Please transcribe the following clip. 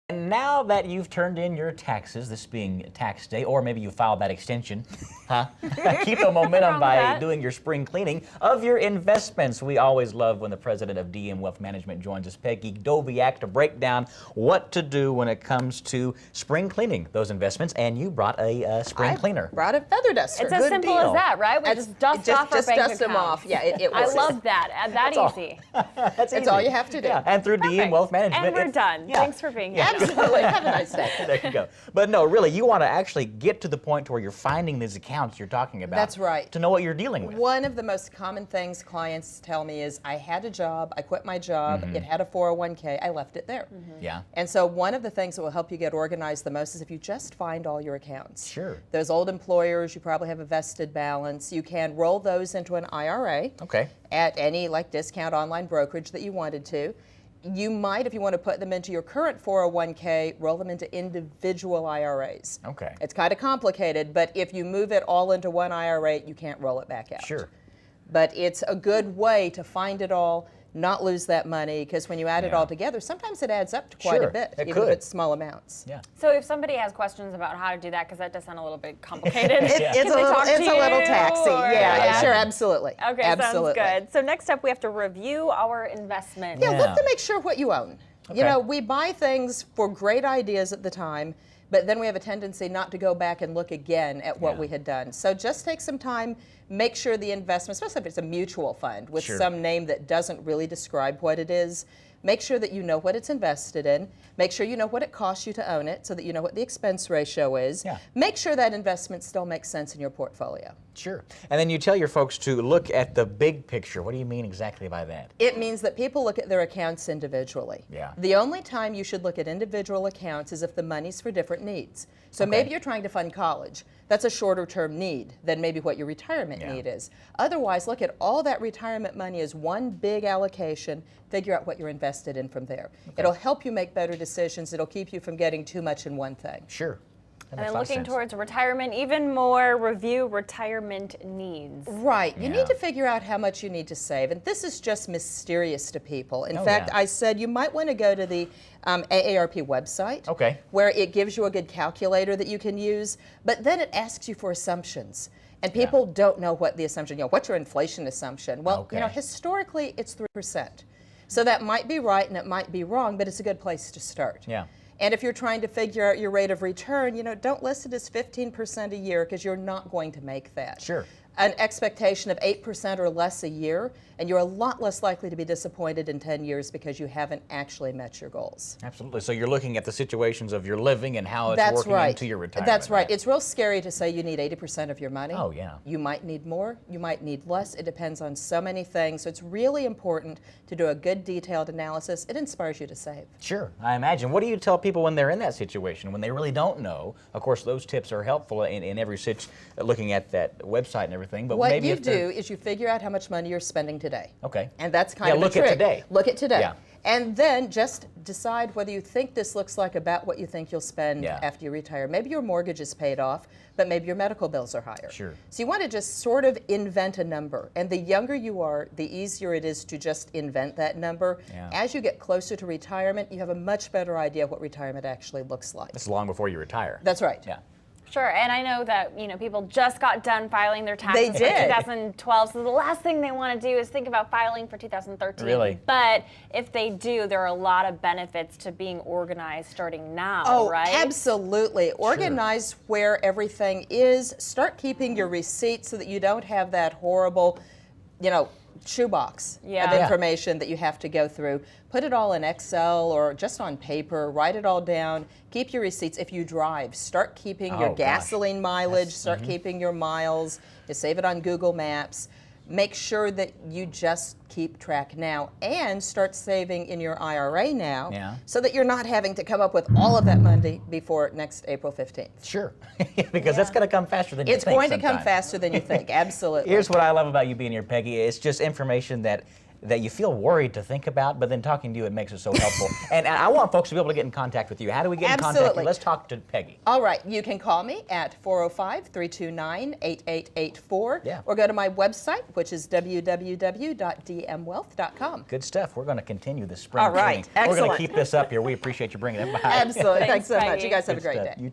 And now that you've turned in your taxes, this being tax day, or maybe you filed that extension, keep the momentum by doing your spring cleaning of your investments. We always love when the president of DM Wealth Management joins us, Peggy Doviak, to break down what to do when it comes to spring cleaning those investments. And you brought a spring cleaner. Brought a feather duster. It's as simple as that, right? We just dust off our bank dust them off. Yeah, it I works. love that. That easy. That's all you have to do. Yeah, and through DM Wealth Management. And we're done. Yeah. Thanks for being here. Absolutely. Have a nice day. There you go. But no, really, you want to actually get to the point where you're finding these accounts you're talking about. That's right. To know what you're dealing with. One of the most common things clients tell me is, I had a job, I quit my job, it had a 401k, I left it there. Yeah. And so one of the things that will help you get organized the most is if you just find all your accounts. Sure. Those old employers, you probably have a vested balance. You can roll those into an IRA. Okay. At any discount online brokerage that you wanted to. You might, if you want to put them into your current 401k, roll them into individual IRAs. Okay. It's kind of complicated, but if you move it all into one IRA, you can't roll it back out. Sure. But it's a good way to find it all, not lose that money, because when you add it all together, sometimes it adds up to quite a bit, even if it's small amounts. Yeah. So if somebody has questions about how to do that, because that does sound a little bit complicated. It's a little taxi. Yeah, sure, absolutely. Okay, absolutely. Sounds good. So next up, we have to review our investment. Yeah, look to make sure what you own. Okay. You know, we buy things for great ideas at the time, but then we have a tendency not to go back and look again at what we had done. So just take some time, make sure the investment, especially if it's a mutual fund with some name that doesn't really describe what it is, make sure that you know what it's invested in. Make sure you know what it costs you to own it so that you know what the expense ratio is. Yeah. Make sure that investment still makes sense in your portfolio. Sure. And then you tell your folks to look at the big picture. What do you mean exactly by that? It means that people look at their accounts individually. Yeah. The only time you should look at individual accounts is if the money's for different needs. So maybe you're trying to fund college. That's a shorter term need than maybe what your retirement need is. Otherwise, look at all that retirement money as one big allocation, figure out what you're invested in from there. It'll help you make better decisions. It'll keep you from getting too much in one thing. Sure. And then looking towards retirement, even more, review retirement needs. Right. You need to figure out how much you need to save. And this is just mysterious to people. In fact, I said you might want to go to the AARP website, where it gives you a good calculator that you can use, but then it asks you for assumptions. And people don't know what the assumption, what's your inflation assumption? Well, historically, it's 3%. So that might be right and it might be wrong, but it's a good place to start. Yeah. And if you're trying to figure out your rate of return, don't list it as 15% a year because you're not going to make that. Sure. An expectation of 8% or less a year, and you're a lot less likely to be disappointed in 10 years because you haven't actually met your goals. Absolutely. So you're looking at the situations of your living and how it's working into your retirement. That's right. It's real scary to say you need 80% of your money. Oh, yeah. You might need more. You might need less. It depends on so many things. So it's really important to do a good detailed analysis. It inspires you to save. Sure. I imagine. What do you tell people when they're in that situation, when they really don't know? Of course, those tips are helpful in every looking at that website and everything. But what maybe you do is you figure out how much money you're spending today. Okay. And that's kind of look the trick. at today. Look at today. Yeah. And then just decide whether you think this looks like about what you think you'll spend after you retire. Maybe your mortgage is paid off, but maybe your medical bills are higher. Sure. So you want to just sort of invent a number. And the younger you are, the easier it is to just invent that number. Yeah. As you get closer to retirement, you have a much better idea of what retirement actually looks like. It's long before you retire. That's right. Yeah. Sure, and I know that people just got done filing their taxes for 2012, so the last thing they want to do is think about filing for 2013. Really? But if they do, there are a lot of benefits to being organized starting now, right? Oh, absolutely. Organize where everything is. Start keeping your receipts so that you don't have that horrible, shoebox of information that you have to go through. Put it all in Excel or just on paper. Write it all down. Keep your receipts. If you drive, start keeping your gasoline mileage. Start keeping your miles. You save it on Google Maps. Make sure that you just keep track now and start saving in your IRA now so that you're not having to come up with all of that money before next April 15th. Sure, because that's going to come faster than you think. It's going to come faster than you think, absolutely. Here's what I love about you being here, Peggy. It's just information that that you feel worried to think about, but then talking to you, it makes it so helpful. And I want folks to be able to get in contact with you. How do we get in contact with you? Let's talk to Peggy. All right. You can call me at 405-329-8884 or go to my website, which is www.dmwealth.com. Good stuff. We're going to continue this spring cleaning. We're going to keep this up here. We appreciate you bringing it by. Absolutely. Thanks so much. You guys have a great day.